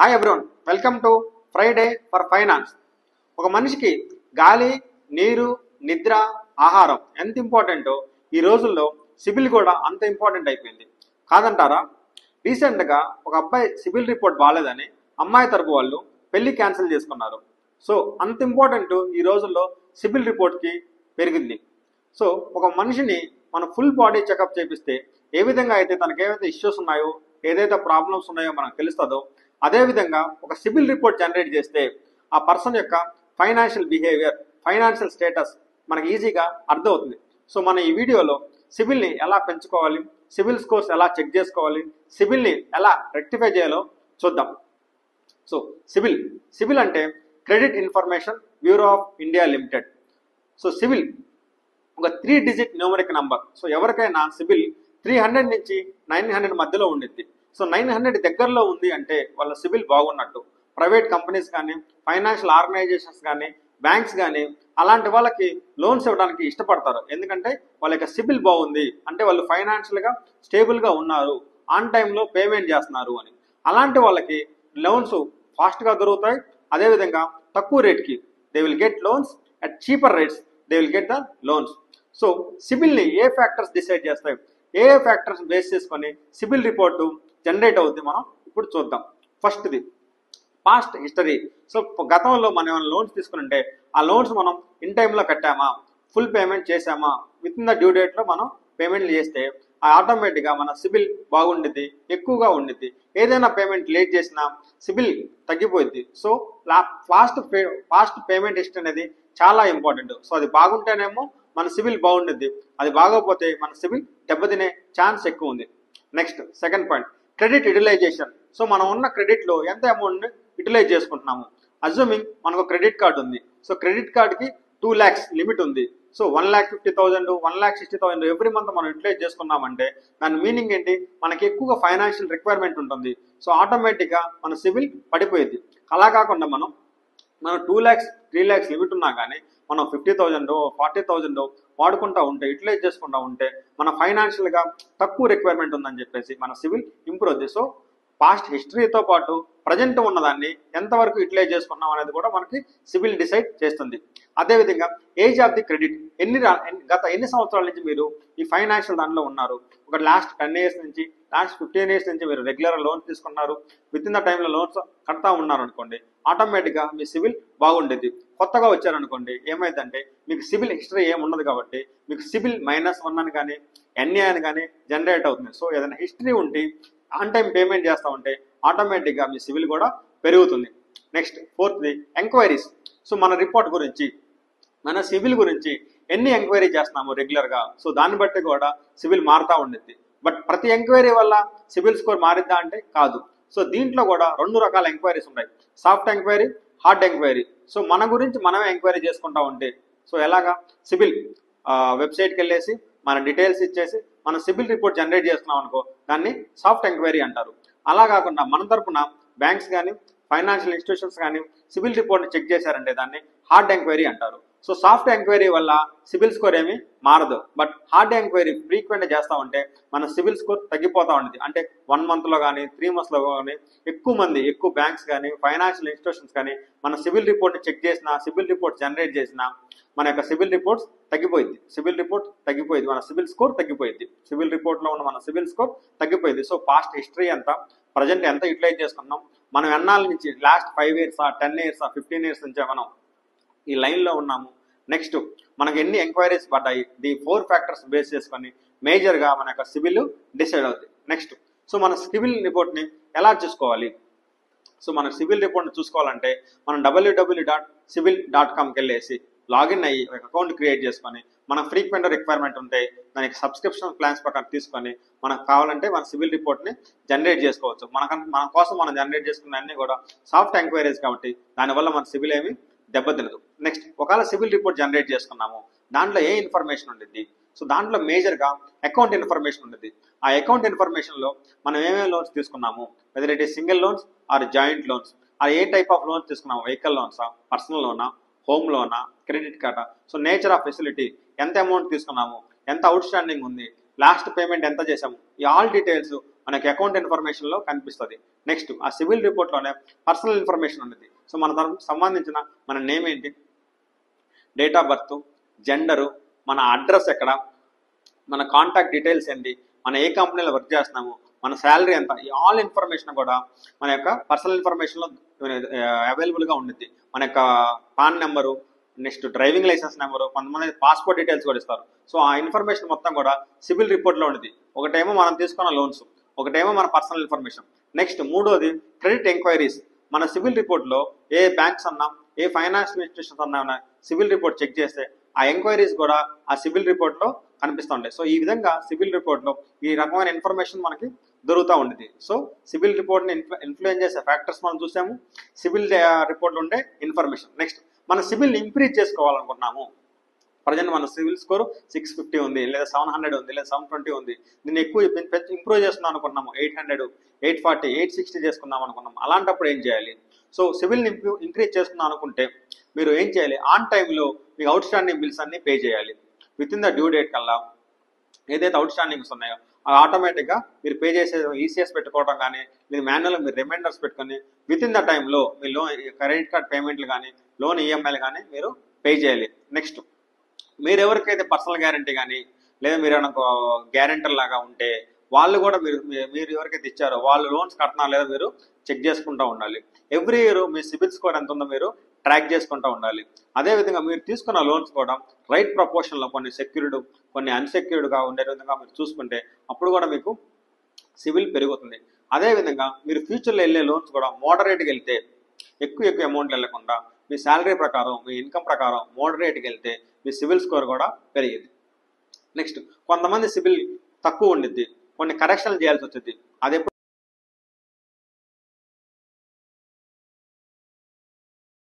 Hi everyone, welcome to Friday for finance. ఒక మనిషికి గాలి, నీరు, నిద్ర, ఆహారం ఎంత ఇంపార్టెంటో ఈ రోజుల్లో సిబిల్ కూడా అంత ఇంపార్టెంట్ అయిపోయింది కాదంటారా? రీసెంట్గా ఒక అబ్బాయి సిబిల్ రిపోర్ట్ బాగాలేదని అమ్మాయి తరపు వాళ్ళు పెళ్లి క్యాన్సిల్ చేసుకున్నారు. సో అంత ఇంపార్టెంట్ ఈ రోజుల్లో సిబిల్ రిపోర్ట్కి పెరిగింది. సో ఒక మనిషిని మనం ఫుల్ బాడీ చెకప్ చేపిస్తే ఏ విధంగా అయితే తనకు ఏవైతే ఇష్యూస్ ఉన్నాయో, ఏదైతే ప్రాబ్లమ్స్ ఉన్నాయో మనకు తెలుస్తుందో, అదేవిధంగా ఒక సిబిల్ రిపోర్ట్ జనరేట్ చేస్తే ఆ పర్సన్ యొక్క ఫైనాన్షియల్ బిహేవియర్, ఫైనాన్షియల్ స్టేటస్ మనకి ఈజీగా అర్థమవుతుంది. సో మన ఈ వీడియోలో సిబిల్ని ఎలా పెంచుకోవాలి, సిబిల్ స్కోర్స్ ఎలా చెక్ చేసుకోవాలి, సిబిల్ని ఎలా రెక్టిఫై చేయాలో చూద్దాం. సో సిబిల్ అంటే credit information bureau of India limited. So CIBIL ఒక 3 డిజిట్ న్యూమరిక్ నంబర్. సో ఎవరికైనా సిబిల్ 300 నుంచి 900 మధ్యలో ఉండిద్ది. సో 900 దగ్గరలో ఉంది అంటే వాళ్ళ సిబిల్ బాగున్నట్టు. ప్రైవేట్ కంపెనీస్ కానీ, ఫైనాన్షియల్ ఆర్గనైజేషన్స్ కానీ, బ్యాంక్స్ కానీ అలాంటి వాళ్ళకి లోన్స్ ఇవ్వడానికి ఇష్టపడతారు. ఎందుకంటే వాళ్ళ యొక్క సిబిల్ బాగుంది అంటే వాళ్ళు ఫైనాన్షియల్గా స్టేబుల్గా ఉన్నారు, ఆన్ టైంలో పేమెంట్ చేస్తున్నారు అని. అలాంటి వాళ్ళకి లోన్స్ ఫాస్ట్గా దొరుకుతాయి. అదేవిధంగా తక్కువ రేట్కి they will get loans at cheaper rates, they will get the loans. So సిబిల్ని ఏ ఫ్యాక్టర్స్ డిసైడ్ చేస్తాయి, ఏ ఫ్యాక్టర్స్ బేస్ చేసుకొని సిబిల్ రిపోర్టు జనరేట్ అవుతుంది మనం ఇప్పుడు చూద్దాం. ఫస్ట్ది పాస్ట్ హిస్టరీ. సో గతంలో మనం ఏమైనా లోన్స్ తీసుకుంటే ఆ లోన్స్ మనం ఇన్ టైంలో కట్టామా, ఫుల్ పేమెంట్ చేసామా, విత్ ఇన్ ద డ్యూ డేట్లో మనం పేమెంట్లు చేస్తే ఆటోమేటిక్గా మన సిబిల్ బాగుండిద్ది, ఎక్కువగా ఉండిద్ది. ఏదైనా పేమెంట్ లేట్ చేసినా సిబిల్ తగ్గిపోయింది. సో ఫాస్ట్ పేమెంట్ హిస్టరీ అనేది చాలా ఇంపార్టెంట్. సో అది బాగుంటేనేమో మన సిబిల్ బాగుండిద్ది, అది బాగోకపోతే మన సిబిల్ దెబ్బతినే ఛాన్స్ ఎక్కువ ఉంది. Next second point, credit utilisation. So మనం ఉన్న క్రెడిట్లో ఎంత అమౌంట్ని యూటిలైజ్ చేసుకుంటున్నాము. అజ్యూమింగ్ మనకు క్రెడిట్ కార్డు ఉంది. సో క్రెడిట్ కార్డుకి 2 lakhs లిమిట్ ఉంది. సో 1,50,000, 1,60,000 ఎవ్రీ మంత్ మనం యూటిలైజ్ చేసుకున్నామంటే దాని మీనింగ్ ఏంటి, మనకి ఎక్కువగా ఫైనాన్షియల్ రిక్వైర్మెంట్ ఉంటుంది. సో ఆటోమేటిక్గా మన సిబిల్ పడిపోయింది. అలా కాకుండా మనం 2 lakhs, 3 lakhs లిమిట్ ఉన్నా కానీ మనం 50,000, 40,000 వాడుకుంటూ ఉంటే, యూటిలైజ్ చేసుకుంటూ ఉంటే మన ఫైనాన్షియల్గా తక్కువ రిక్వైర్మెంట్ ఉందని చెప్పేసి మన సిబిల్ ఇంప్రూవ్ అవుతుంది. సో పాస్ట్ హిస్టరీతో పాటు ప్రజెంట్ ఉన్నదాన్ని ఎంతవరకు యూటిలైజ్ చేసుకున్నాం అనేది కూడా మనకి సిబిల్ డిసైడ్ చేస్తుంది. అదేవిధంగా ఏజ్ ఆఫ్ ది క్రెడిట్, గత ఎన్ని సంవత్సరాల నుంచి మీరు ఈ ఫైనాన్షియల్ దాంట్లో ఉన్నారు. ఒక లాస్ట్ 10 years నుంచి, లాస్ట్ 15 years నుంచి మీరు రెగ్యులర్ లోన్స్ తీసుకున్నారు, విత్ ఇన్ ద టైంలో లోన్స్ కడతా ఉన్నారు అనుకోండి, ఆటోమేటిక్గా మీ సిబిల్ బాగుండేది. కొత్తగా వచ్చారనుకోండి ఏమైందంటే మీకు సిబిల్ హిస్టరీ ఏమి ఉండదు కాబట్టి మీకు సిబిల్ -1 అని కానీ NA అని కానీ జనరేట్ అవుతుంది. సో ఏదైనా హిస్టరీ ఉంటే ఆన్ టైం పేమెంట్ చేస్తూ ఉంటే ఆటోమేటిక్గా మీ సిబిల్ కూడా పెరుగుతుంది. నెక్స్ట్ ఫోర్త్ది ఎంక్వైరీస్. సో మన రిపోర్ట్ గురించి, మన సిబిల్ గురించి ఎన్ని ఎంక్వైరీ చేస్తున్నాము రెగ్యులర్గా, సో దాన్ని బట్టి కూడా సిబిల్ మారుతూ ఉండిద్ది. బట్ ప్రతి ఎంక్వైరీ వల్ల సిబిల్ స్కోర్ మారిద్దా అంటే కాదు. సో దీంట్లో కూడా 2 రకాల ఎంక్వైరీస్ ఉన్నాయి, soft enquiry, hard enquiry. So మన గురించి మనమే ఎంక్వైరీ చేసుకుంటా ఉంటే, సో ఎలాగా సిబిల్ వెబ్సైట్కి వెళ్ళేసి మన డీటెయిల్స్ ఇచ్చేసి మన సిబిల్ రిపోర్ట్ జనరేట్ చేస్తున్నాం అనుకో, దాన్ని సాఫ్ట్ ఎంక్వైరీ అంటారు. అలా కాకుండా మన తరపున బ్యాంక్స్ కానీ, ఫైనాన్షియల్ ఇన్స్టిట్యూషన్స్ కానీ సిబిల్ రిపోర్ట్ని చెక్ చేశారంటే దాన్ని హార్డ్ ఎంక్వైరీ అంటారు. సో సాఫ్ట్ ఎంక్వైరీ వల్ల సిబిల్ స్కోర్ ఏమీ మారదు. బట్ హార్డ్ ఎంక్వైరీ ఫ్రీక్వెంట్గా చేస్తూ ఉంటే మన సిబిల్ స్కోర్ తగ్గిపోతూ ఉంటుంది. అంటే 1 monthలో కానీ 3 monthsలో కానీ ఎక్కువ బ్యాంక్స్ కానీ, ఫైనాన్షియల్ ఇన్స్టిట్యూషన్స్ కానీ మన సిబిల్ రిపోర్ట్ని చెక్ చేసినా, సిబిల్ రిపోర్ట్ జనరేట్ చేసినా మన యొక్క సిబిల్ రిపోర్ట్స్ తగ్గిపోయింది, మన సిబిల్ స్కోర్ తగ్గిపోయింది, సిబిల్ రిపోర్ట్లో ఉన్న మన సిబిల్ స్కోర్ తగ్గిపోయింది. సో పాస్ట్ హిస్టరీ ఎంత, ప్రజెంట్ ఎంత యూటిలైజ్ చేసుకున్నాం, మనం ఎన్నాళ్ళ నుంచి లాస్ట్ 5 years, 10 years, 15 years నుంచే మనం ఈ లైన్లో ఉన్నాము. నెక్స్ట్ మనకి ఎన్ని ఎంక్వైరీస్ పడ్డాయి, ది 4 factors బేస్ చేసుకొని మేజర్గా మన యొక్క సిబిల్ డిసైడ్ అవుతుంది. నెక్స్ట్ సో మన సిబిల్ రిపోర్ట్ని ఎలా చూసుకోవాలి. సో మన సిబిల్ రిపోర్ట్ని చూసుకోవాలంటే మనం www.sibil.comకి వెళ్ళేసి లాగిన్ అయ్యి ఒక అకౌంట్ క్రియేట్ చేసుకొని మన ఫ్రీక్వెంట్ రిక్వైర్మెంట్ ఉంటే దానికి సబ్స్క్రిప్షన్ ప్లాన్స్ ప్రకారం తీసుకొని మనకు కావాలంటే మన సిబిల్ రిపోర్ట్ని జనరేట్ చేసుకోవచ్చు. మన కోసం మనం జనరేట్ చేసుకున్న అన్ని కూడా సాఫ్ట్ ఎంక్వైరీస్ కాబట్టి దానివల్ల మన సిబిల్ ఏమి దెబ్బతినదు. నెక్స్ట్ ఒకవేళ సిబిల్ రిపోర్ట్ జనరేట్ చేసుకున్నాము, దాంట్లో ఏ ఇన్ఫర్మేషన్ ఉండిద్ది. సో దాంట్లో మేజర్గా అకౌంట్ ఇన్ఫర్మేషన్ ఉంటుంది. ఆ అకౌంట్ ఇన్ఫర్మేషన్లో మనం ఏమేమి లోన్స్ తీసుకున్నాము, whether it is single loans or joint loans, ఆ ఏ టైప్ ఆఫ్ లోన్స్ తీసుకున్నాము, వెహికల్ లోన్సా, పర్సనల్ లోనా, హోమ్ లోనా, క్రెడిట్ కార్డా, సో నేచర్ ఆఫ్ ఫెసిలిటీ, ఎంత అమౌంట్ తీసుకున్నాము, ఎంత అవుట్ స్టాండింగ్ ఉంది, లాస్ట్ పేమెంట్ ఎంత చేసాము, ఈ ఆల్ డీటెయిల్స్ మన యొక్క అకౌంట్ ఇన్ఫర్మేషన్లో కనిపిస్తుంది. నెక్స్ట్ ఆ సిబిల్ రిపోర్ట్లోనే పర్సనల్ ఇన్ఫర్మేషన్ ఉంది. సో మన తరఫుకు సంబంధించిన మన నేమ్ ఏంటి, డేట్ ఆఫ్ బర్త్, జెండరు, మన అడ్రస్ ఎక్కడ, మన కాంటాక్ట్ డీటెయిల్స్ ఏంటి, మన ఏ కంపెనీలో వర్క్ చేస్తున్నాము, మన శాలరీ ఎంత, ఈ ఆల్ ఇన్ఫర్మేషన్ కూడా మన యొక్క పర్సనల్ ఇన్ఫర్మేషన్లో అవైలబుల్గా ఉంటుంది. మన యొక్క PAN number, next driving licence number, కొంతమంది పాస్పోర్ట్ డీటెయిల్స్ కూడా ఇస్తారు. సో ఆ ఇన్ఫర్మేషన్ మొత్తం కూడా సిబిల్ రిపోర్ట్లో ఉంటుంది. ఒకటేమో మనం తీసుకున్న లోన్స్, ఒకటేమో మన పర్సనల్ ఇన్ఫర్మేషన్. నెక్స్ట్ మూడోది క్రెడిట్ ఎంక్వైరీస్. మన సిబిల్ రిపోర్ట్లో ఏ బ్యాంక్స్ అన్నా, ఏ ఫైనాన్స్ ఇన్స్టిట్యూషన్స్ అన్నా సిబిల్ రిపోర్ట్ చెక్ చేస్తే ఆ ఎంక్వైరీస్ కూడా ఆ సిబిల్ రిపోర్ట్లో కనిపిస్తూ ఉంటాయి. సో ఈ విధంగా సిబిల్ రిపోర్ట్లో ఈ రకమైన ఇన్ఫర్మేషన్ మనకి దొరుకుతూ ఉంటుంది. సో సిబిల్ రిపోర్ట్ని ఇన్ఫ్లుయెన్స్ చేసే ఫ్యాక్టర్స్ మనం చూసాము, సిబిల్ రిపోర్ట్లో ఉండే ఇన్ఫర్మేషన్. నెక్స్ట్ మన సిబిల్ని ఇంక్రీజ్ చేసుకోవాలనుకుంటున్నాము. ప్రజెంట్ మన సివిల్ స్కోర్ 650 ఉంది, లేదా 700 ఉంది, లేదా 720 ఉంది. దీన్ని ఎక్కువ ఇంప్రూవ్ చేసుకుందాం అనుకుంటున్నాము, 800, 840, 860 చేసుకుందాం అనుకున్నాం. అలాంటప్పుడు ఏం చేయాలి? సో సివిల్ని ఇంక్రీజ్ చేసుకుందాం అనుకుంటే మీరు ఏం చేయాలి? ఆన్ టైంలో మీకు అవుట్ స్టాండింగ్ బిల్స్ అన్ని పే చేయాలి. With in the due date కల్లా ఏదైతే అవుట్ స్టాండింగ్స్ ఉన్నాయో అది ఆటోమేటిక్గా మీరు పే చేసే ఈసీఎస్ పెట్టుకోవడం కానీ, మీరు మాన్యువల్గా మీరు రిమైండర్స్ పెట్టుకొని విత్ ఇన్ ద టైంలో మీ లోన్ క్రెడిట్ కార్డ్ పేమెంట్లు కానీ, లోన్ ఈఎంఐలు కానీ మీరు పే చేయాలి. నెక్స్ట్ మీరు ఎవరికైతే పర్సనల్ గ్యారంటీ కానీ, లేదా మీరు ఏమైనా గ్యారెంటర్ లాగా ఉంటే వాళ్ళు కూడా మీరు ఎవరికైతే ఇచ్చారో వాళ్ళు లోన్స్ కడుతున్నారు లేదా మీరు చెక్ చేసుకుంటూ ఉండాలి. ఎవ్రీ ఇయర్ మీ సిబిల్ స్కోర్ ఎంత ఉందో మీరు ట్రాక్ చేసుకుంటూ ఉండాలి. అదేవిధంగా మీరు తీసుకున్న లోన్స్ కూడా రైట్ ప్రపోర్షన్లో కొన్ని సెక్యూర్డ్, కొన్ని అన్సెక్యూర్డ్గా ఉండే విధంగా మీరు చూసుకుంటే అప్పుడు కూడా మీకు సిబిల్ పెరుగుతుంది. అదేవిధంగా మీరు ఫ్యూచర్లో వెళ్ళే లోన్స్ కూడా మోడరేట్గా వెళ్తే, ఎక్కువ అమౌంట్ వెళ్ళకుండా మీ శాలరీ ప్రకారం, మీ ఇన్కమ్ ప్రకారం మోడరేట్గా వెళ్తే మీ సిబిల్ స్కోర్ కూడా పెరిగింది. నెక్స్ట్ కొంతమంది సిబిల్ తక్కువ ఉండిద్ది, కొన్ని కరెక్షన్లు చేయాల్సి వచ్చింది. అదే